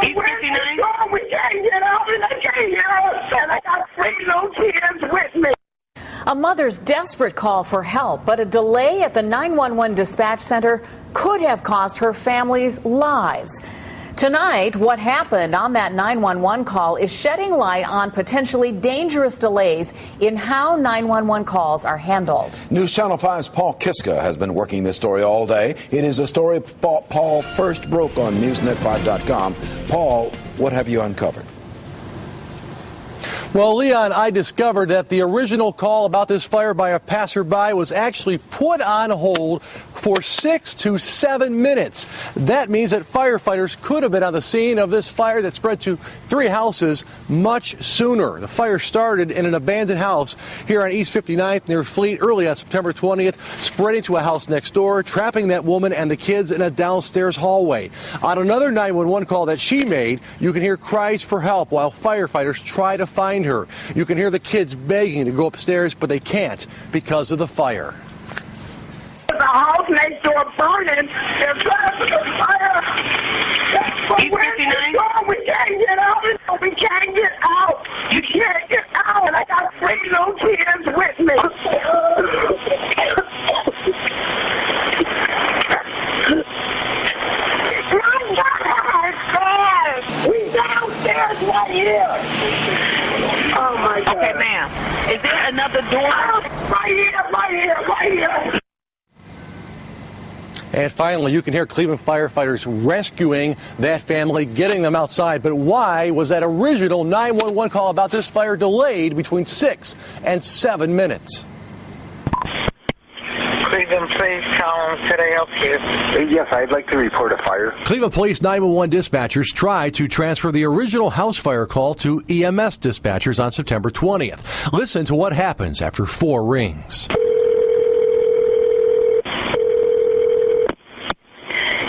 East 59? We can't get out, and I can't get out, and I got 3 little kids with me. A mother's desperate call for help, but a delay at the 911 dispatch center could have cost her family's lives. Tonight, what happened on that 911 call is shedding light on potentially dangerous delays in how 911 calls are handled. News Channel 5's Paul Kiska has been working this story all day. It is a story Paul first broke on NewsNet5.com. Paul, what have you uncovered? Well, Leon, I discovered that the original call about this fire by a passerby was actually put on hold for 6 to 7 minutes. That means that firefighters could have been on the scene of this fire that spread to 3 houses much sooner. The fire started in an abandoned house here on East 59th near Fleet early on September 20th, spreading to a house next door, trapping that woman and the kids in a downstairs hallway. On another 911 call that she made, you can hear cries for help while firefighters try to find her. You can hear the kids begging to go upstairs, but they can't because of the fire. The house next door burning. There's fire. But we can't get out. We can't get out. You can't get out. And I got 3 little kids with me. We downstairs right here. Oh my God. Okay, ma'am. Is there another door? Right here. And finally, you can hear Cleveland firefighters rescuing that family, getting them outside. But why was that original 911 call about this fire delayed between 6 and 7 minutes? Cleveland Police, could I help you? Yes, I'd like to report a fire. Cleveland Police 911 dispatchers tried to transfer the original house fire call to EMS dispatchers on September 20th. Listen to what happens after 4 rings.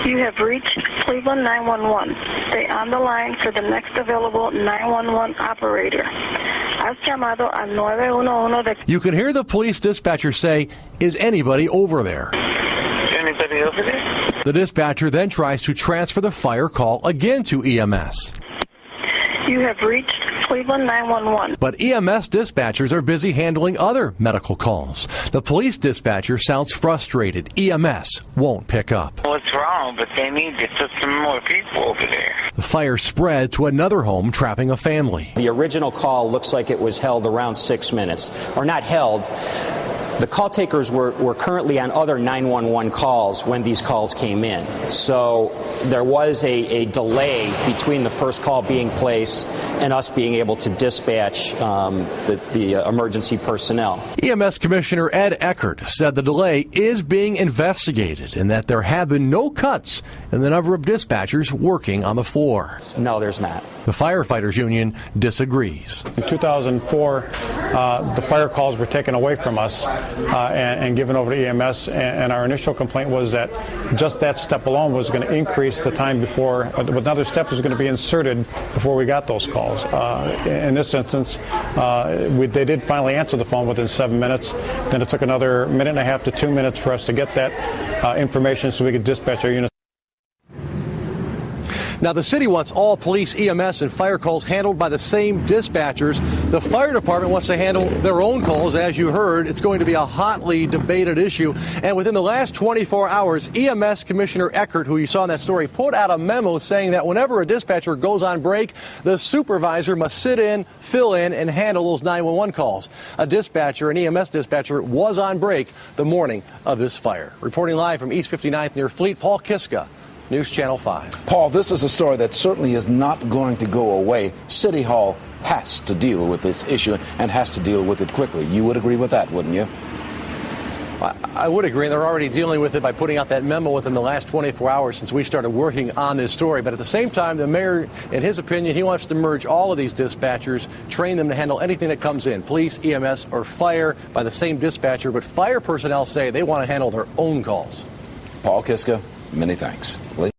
You have reached Cleveland 911. Stay on the line for the next available 911 operator. Has llamado al 911 de... You can hear the police dispatcher say, "Is anybody over there?" Anybody over there? The dispatcher then tries to transfer the fire call again to EMS. You have reached Cleveland 911. But EMS dispatchers are busy handling other medical calls. The police dispatcher sounds frustrated. EMS won't pick up. What's wrong? But they need to put some more people over there. The fire spread to another home, trapping a family. The original call looks like it was held around 6 minutes, or not held. The call takers were currently on other 911 calls when these calls came in. So there was a delay between the first call being placed and us being able to dispatch the emergency personnel. EMS Commissioner Ed Eckert said the delay is being investigated and that there have been no cuts in the number of dispatchers working on the floor. No, there's not. The Firefighters Union disagrees. In 2004, the fire calls were taken away from us and given over to EMS, and our initial complaint was that just that step alone was going to increase the time before another step was going to be inserted before we got those calls. In this instance, they did finally answer the phone within 7 minutes. Then it took another 1.5 to 2 minutes for us to get that information so we could dispatch our units. Now, the city wants all police, EMS, and fire calls handled by the same dispatchers. The fire department wants to handle their own calls. As you heard, it's going to be a hotly debated issue. And within the last 24 hours, EMS Commissioner Eckert, who you saw in that story, put out a memo saying that whenever a dispatcher goes on break, the supervisor must sit in, fill in, and handle those 911 calls. A dispatcher, an EMS dispatcher, was on break the morning of this fire. Reporting live from East 59th near Fleet, Paul Kiska, News Channel 5. Paul, this is a story that certainly is not going to go away. City Hall has to deal with this issue and has to deal with it quickly. You would agree with that, wouldn't you? I would agree. They're already dealing with it by putting out that memo within the last 24 hours since we started working on this story. But at the same time, the mayor, in his opinion, he wants to merge all of these dispatchers, train them to handle anything that comes in, police, EMS, or fire, by the same dispatcher. But fire personnel say they want to handle their own calls. Paul Kiska, many thanks. Lee?